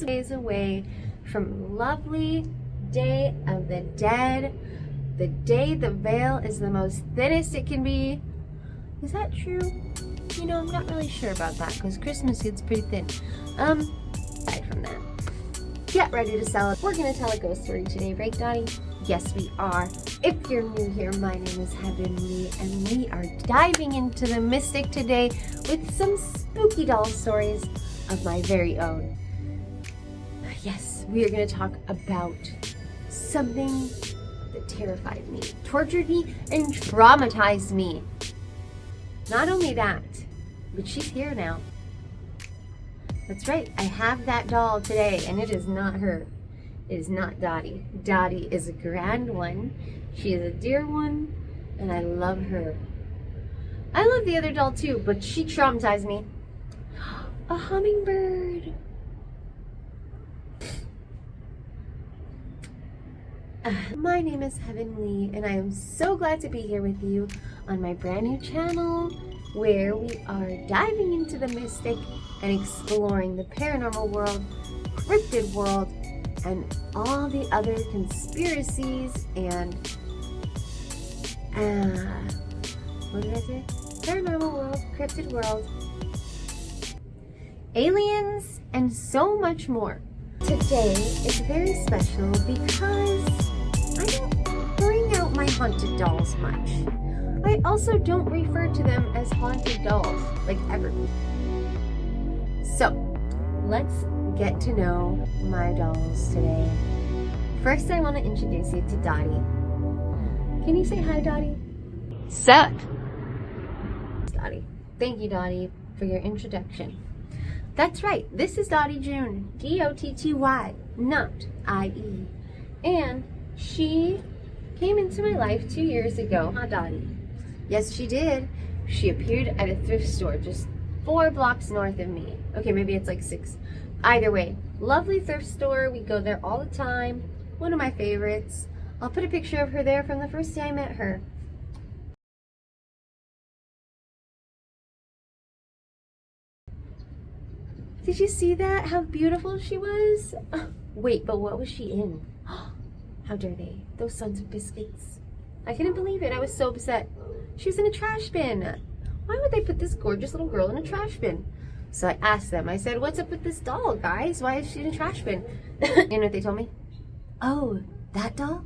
days away from lovely Day of the Dead, the day the veil is the most thinnest it can be. Is that true? You know, I'm not really sure about that because Christmas gets pretty thin. Aside from that, get ready to celebrate. We're gonna tell a ghost story today, right, Dottie? Yes, we are. If you're new here, my name is Heavenly, and we are diving into the mystic today with some spooky doll stories of my very own. Yes, we are going to talk about something that terrified me, tortured me, and traumatized me. Not only that, but she's here now. That's right, I have that doll today, and it is not her. It is not Dottie. Dottie is a grand one. She is a dear one, and I love her. I love the other doll too, but she traumatized me. A hummingbird. My name is Heavenly, and I am so glad to be here with you on my brand new channel where we are diving into the mystic and exploring the paranormal world, cryptid world, and all the other conspiracies and what did I say? Paranormal world, cryptid world, aliens, and so much more. Today is very special because I don't bring out my haunted dolls much. I also don't refer to them as haunted dolls, like ever. So, let's get to know my dolls today. First, I want to introduce you to Dottie. Can you say hi, Dottie? Sup? Dottie. Thank you, Dottie, for your introduction. That's right, this is Dottie June, D-O-T-T-Y, not I-E. And she came into my life 2 years ago, huh, Dottie? Yes, she did. She appeared at a thrift store just 4 blocks north of me. Okay, maybe it's like 6. Either way, lovely thrift store. We go there all the time. One of my favorites. I'll put a picture of her there from the first day I met her. Did you see that? How beautiful she was? Wait, but what was she in? How dare they? Those sons of biscuits. I couldn't believe it. I was so upset. She was in a trash bin. Why would they put this gorgeous little girl in a trash bin? So I asked them. I said, what's up with this doll, guys? Why is she in a trash bin? You know what they told me? Oh, that doll?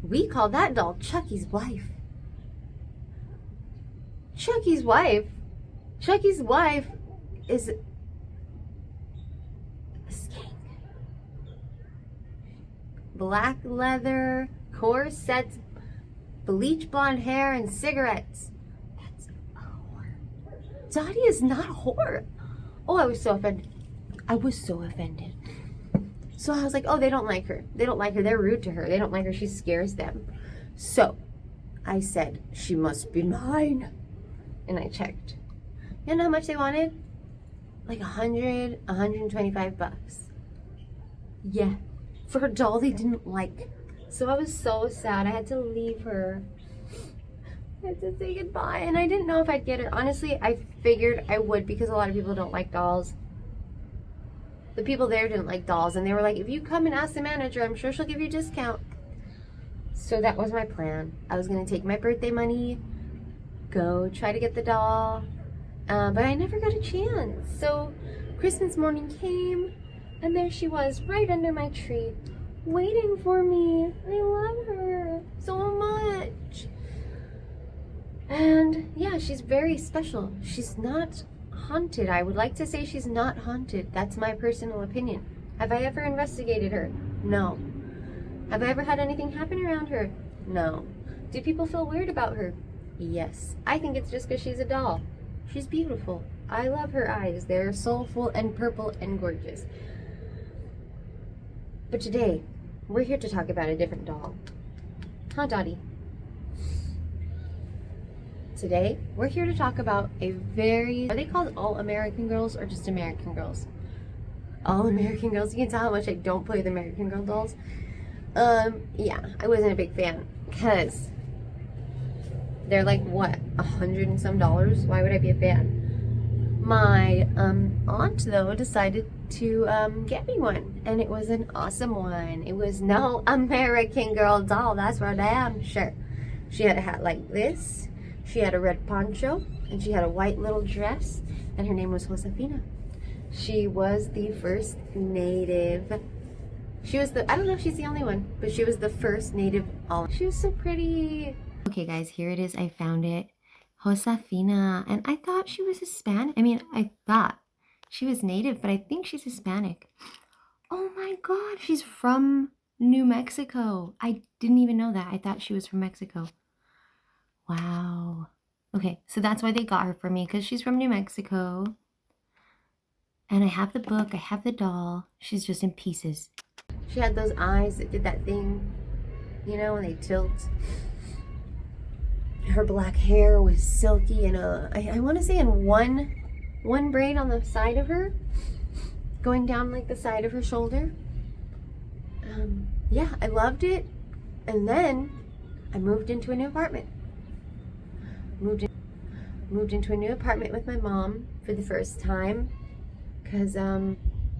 We call that doll Chucky's wife. Chucky's wife? Chucky's wife is a skank. Black leather, corsets, bleach blonde hair, and cigarettes. That's a whore. Dottie is not a whore. Oh, I was so offended. I was so offended. So I was like, oh, they don't like her. They don't like her. They're rude to her. They don't like her. She scares them. So I said, she must be mine. And I checked. You know how much they wanted? Like $125. Yeah, for a doll they didn't like. So I was so sad. I had to leave her. I had to say goodbye, and I didn't know if I'd get her. Honestly, I figured I would because a lot of people don't like dolls. The people there didn't like dolls, and they were like, if you come and ask the manager, I'm sure she'll give you a discount. So that was my plan. I was going to take my birthday money, go try to get the doll, but I never got a chance. So Christmas morning came, and there she was right under my tree, waiting for me. I love her so much. And yeah, she's very special. She's not haunted. I would like to say she's not haunted. That's my personal opinion. Have I ever investigated her? No. Have I ever had anything happen around her? No. Do people feel weird about her? Yes. I think it's just because she's a doll. She's beautiful. I love her eyes. They're soulful and purple and gorgeous. But today, we're here to talk about a different doll. Huh, Dottie? Today, we're here to talk about a very... Are they called all American girls or just American girls? All American girls. You can tell how much I don't play with American Girl dolls. Yeah, I wasn't a big fan because they're like, what, $100 and some? Why would I be a fan? My aunt, though, decided to get me one, and it was an awesome one. It was no American Girl doll, that's for damn sure. She had a hat like this, she had a red poncho, and she had a white little dress, and her name was Josefina. She was the first native. She was the, I don't know if she's the only one, but she was the first native. She was so pretty. Okay guys, here it is. I found it. Josefina. And I thought she was Hispanic. I mean, I thought she was native, but I think she's Hispanic. Oh my God, she's from New Mexico. I didn't even know that. I thought she was from Mexico. Wow. Okay, so that's why they got her for me, because she's from New Mexico. And I have the book, I have the doll. She's just in pieces. She had those eyes that did that thing, you know, when they tilt. Her black hair was silky and I want to say in one braid on the side of her, going down like the side of her shoulder. Yeah, I loved it. And then I moved into a new apartment. Moved into a new apartment with my mom for the first time, because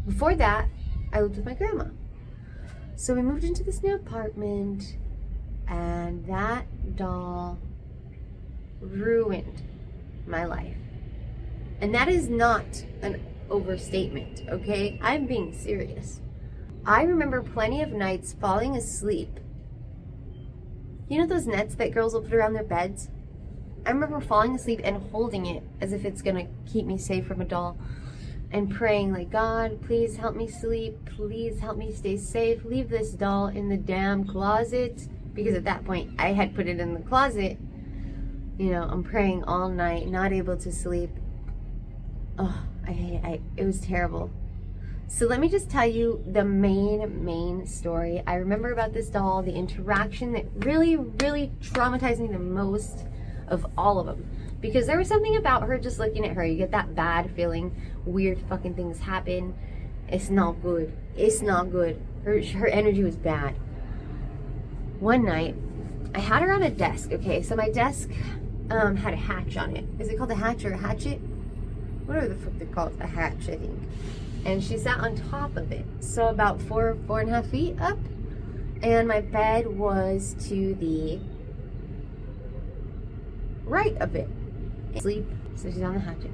before that I lived with my grandma. So we moved into this new apartment, and that doll ruined my life. And that is not an overstatement, okay? I'm being serious. I remember plenty of nights falling asleep. You know those nets that girls will put around their beds? I remember falling asleep and holding it as if it's gonna keep me safe from a doll, and praying like, God, please help me sleep. Please help me stay safe. Leave this doll in the damn closet. Because at that point, I had put it in the closet. You know, I'm praying all night, not able to sleep. Oh, it was terrible. So let me just tell you the main story I remember about this doll, the interaction that really traumatized me the most of all of them. Because there was something about her, just looking at her, you get that bad feeling, weird fucking things happen. It's not good. It's not good. Her energy was bad. One night, I had her on a desk, okay? So my desk had a hatch on it. Is it called a hatch or a hatchet? Whatever the fuck they call it, a hatch, I think. And she sat on top of it. So about 4.5 feet up. And my bed was to the right of it. Sleep, so she's on the hatchet.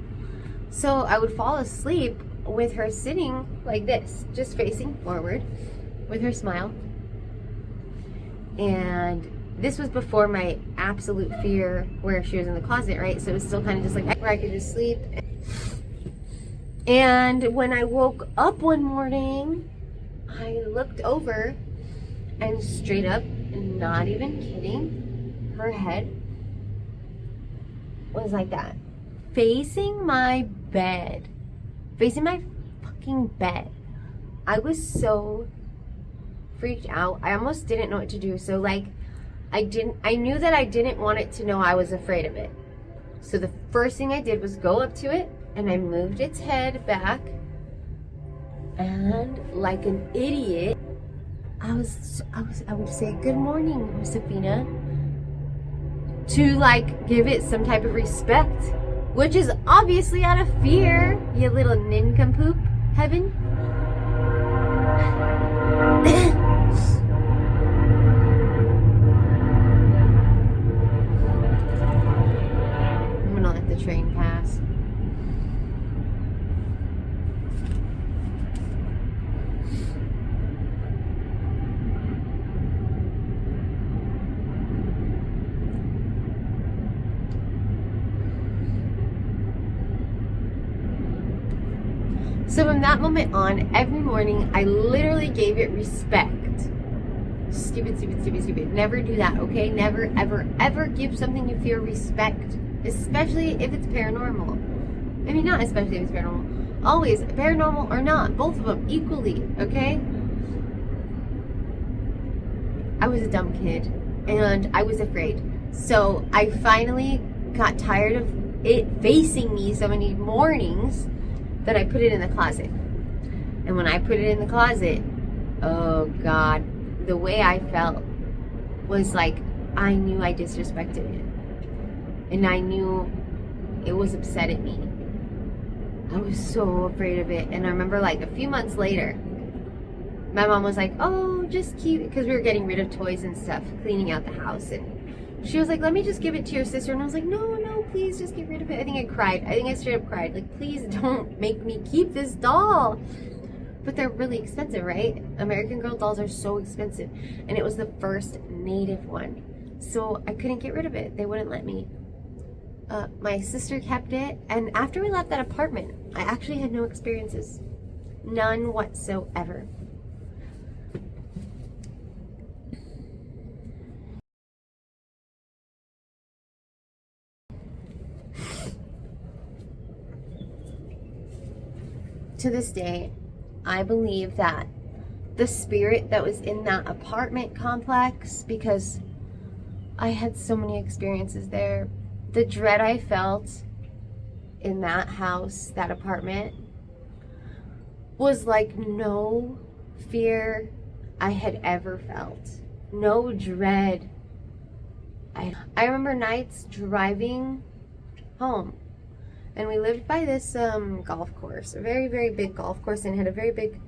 So I would fall asleep with her sitting like this, just facing forward with her smile. And this was before my absolute fear where she was in the closet, right? So it was still kind of just like where I could just sleep. And when I woke up one morning, I looked over, and straight up, and not even kidding, her head was like that, facing my bed, facing my fucking bed. I was so freaked out. I almost didn't know what to do. So like, I knew that I didn't want it to know I was afraid of it. So the first thing I did was go up to it, and I moved its head back, and like an idiot, I would say, good morning, Josefina, to like give it some type of respect, which is obviously out of fear, you little nincompoop, Heaven. I'm gonna let the train pass. So from that moment on, every morning, I literally gave it respect. Stupid. Never do that, okay? Never, ever give something you fear respect. Especially if it's paranormal. I mean, not especially if it's paranormal. Always, paranormal or not. Both of them, equally, okay? I was a dumb kid. And I was afraid. So I finally got tired of it facing me so many mornings that I put it in the closet. And when I put it in the closet, oh God, the way I felt was like I knew I disrespected it. And I knew it was upset at me. I was so afraid of it. And I remember like a few months later, my mom was like, oh, just keep, because we were getting rid of toys and stuff, cleaning out the house. And she was like, let me just give it to your sister. And I was like, no, please just get rid of it. I think I cried. I think I straight up cried. Like, please don't make me keep this doll. But they're really expensive, right? American Girl dolls are so expensive. And it was the first native one. So I couldn't get rid of it. They wouldn't let me. My sister kept it. And after we left that apartment, I actually had no experiences. None whatsoever. To this day, I believe that the spirit that was in that apartment complex, because I had so many experiences there, the dread I felt in that house, that apartment, was like no fear I had ever felt. No dread. I remember nights driving home, and we lived by this golf course, a very, very big golf course, and it had a very big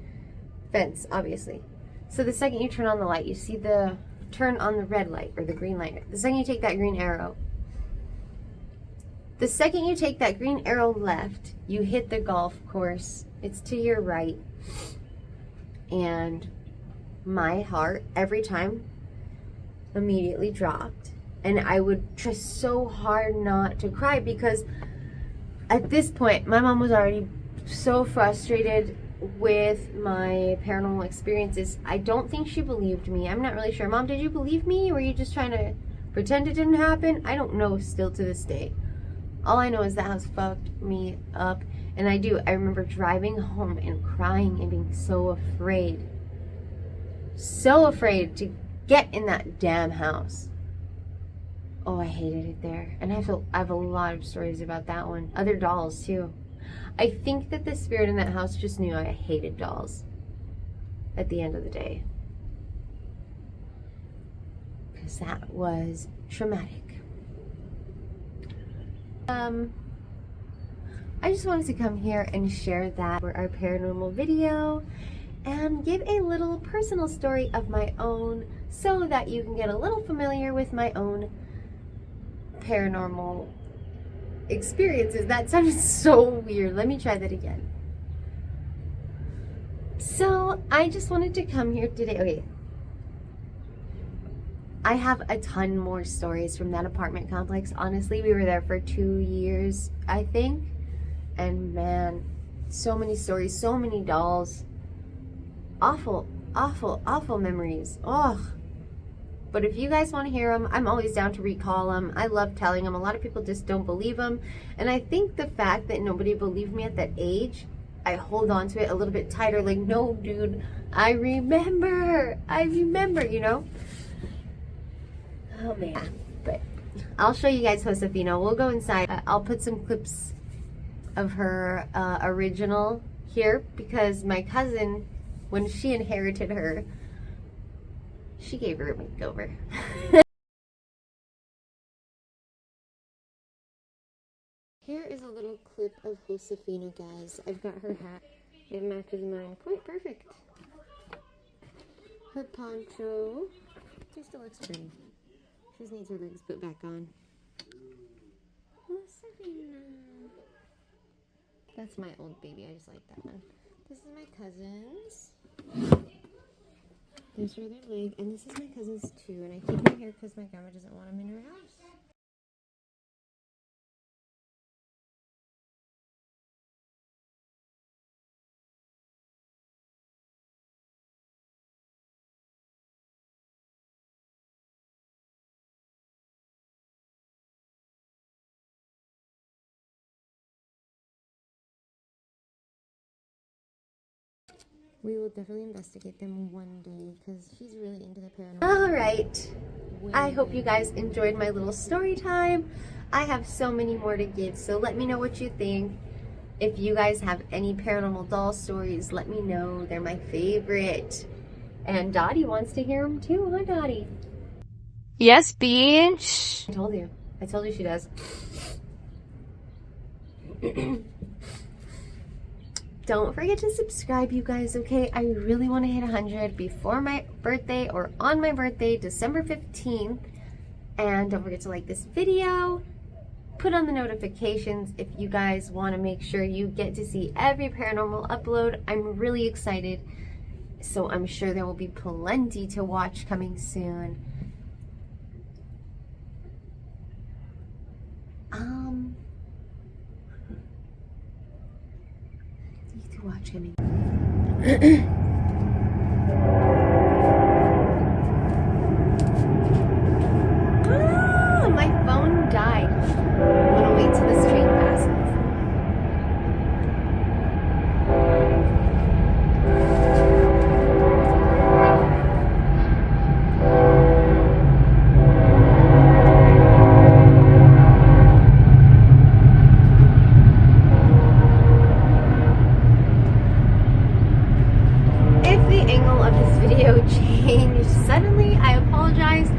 fence, obviously. So the second you turn on the light, you see the turn on the red light or the green light. The second you take that green arrow, the second you take that green arrow left, you hit the golf course. It's to your right. And my heart, every time, immediately dropped. And I would try so hard not to cry, because at this point, my mom was already so frustrated with my paranormal experiences. I don't think she believed me. I'm not really sure. Mom, did you believe me? Or were you just trying to pretend it didn't happen? I don't know still to this day. All I know is that house fucked me up. And I remember driving home and crying and being so afraid. So afraid to get in that damn house. Oh, I hated it there. And I have a lot of stories about that one. Other dolls, too. I think that the spirit in that house just knew I hated dolls at the end of the day. Because that was traumatic. I just wanted to come here and share that for our paranormal video and give a little personal story of my own so that you can get a little familiar with my own paranormal experiences. That sounded so weird. Let me try that again. So I just wanted to come here today. Okay. I have a ton more stories from that apartment complex. Honestly, we were there for 2 years, I think. And man, so many stories, so many dolls. Awful, awful, awful memories. Ugh. But if you guys want to hear them, I'm always down to recall them. I love telling them. A lot of people just don't believe them. And I think the fact that nobody believed me at that age, I hold on to it a little bit tighter. Like, no, dude, I remember, you know? Oh, man. But I'll show you guys Josefina. We'll go inside. I'll put some clips of her original here, because my cousin, when she inherited her, she gave her a makeover. Here is a little clip of Josefina, guys. I've got her hat. It matches mine quite perfect. Her poncho. She still looks pretty. She just needs her legs put back on. Josefina. That's my old baby. I just like that one. This is my cousin's. There's her other leg, and this is my cousin's too, and I keep her here because my grandma doesn't want him in her house. We will definitely investigate them one day, because she's really into the paranormal. Alright, I hope you guys enjoyed my little story time. I have so many more to give, so let me know what you think. If you guys have any paranormal doll stories, let me know. They're my favorite. And Dottie wants to hear them too, huh, Dottie? Yes, bitch. I told you she does. don't forget to subscribe, you guys, okay? I really want to hit 100 before my birthday or on my birthday, December 15th. And don't forget to like this video. Put on the notifications if you guys want to make sure you get to see every paranormal upload. I'm really excited. So I'm sure there will be plenty to watch coming soon. Need to watch him. My phone died. I'm gonna wait till this train passes. If the angle of this video changed suddenly, I apologize.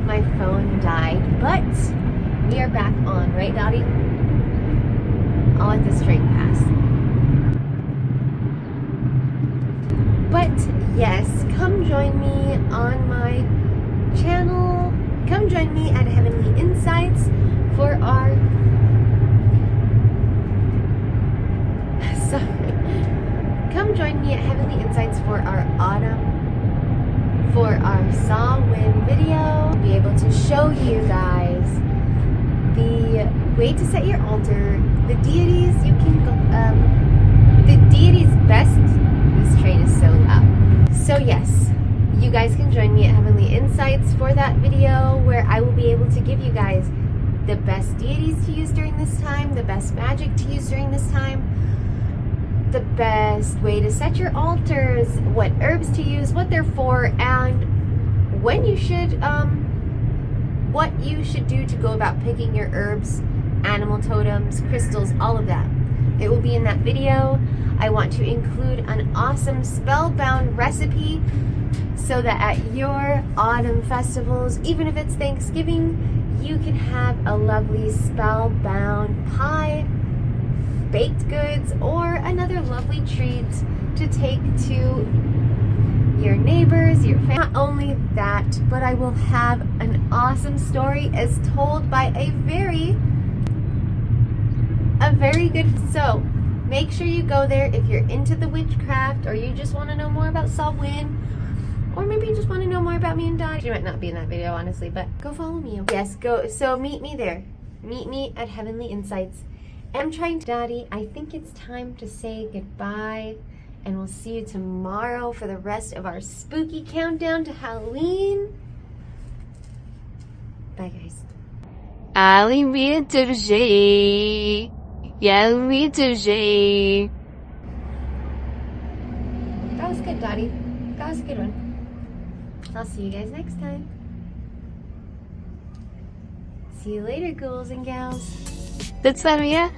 My phone died, but we are back on, right, Dottie? I'll let this train pass. But yes, come join me on my channel. Come join me at Heavenly Insights for our Come join me at Heavenly Insights for our Saw Wind video. Be able to show you guys the way to set your altar, the deities you can go, the deities best. This train is so loud. So yes, you guys can join me at Heavenly Insights for that video where I will be able to give you guys the best deities to use during this time, the best magic to use during this time, the best way to set your altars, what herbs to use, what they're for, and when you should, what you should do to go about picking your herbs, animal totems, crystals, all of that. It will be in that video. I want to include an awesome spellbound recipe so that at your autumn festivals, even if it's Thanksgiving, you can have a lovely spellbound pie, baked goods, or another lovely treat to take to your neighbors, your family. Not only that, but I will have an awesome story as told by a very good. So make sure you go there if you're into the witchcraft, or you just want to know more about Salwyn, or maybe you just want to know more about me and Dottie. She might not be in that video, honestly, but go follow me. Yes, go. So meet me there. Meet me at Heavenly Insights. I'm trying to, Dottie, I think it's time to say goodbye, and we'll see you tomorrow for the rest of our spooky countdown to Halloween. Bye, guys. Arrivederci. Arrivederci. That was good, Dottie. That was a good one. I'll see you guys next time. See you later, ghouls and gals. Do celu je?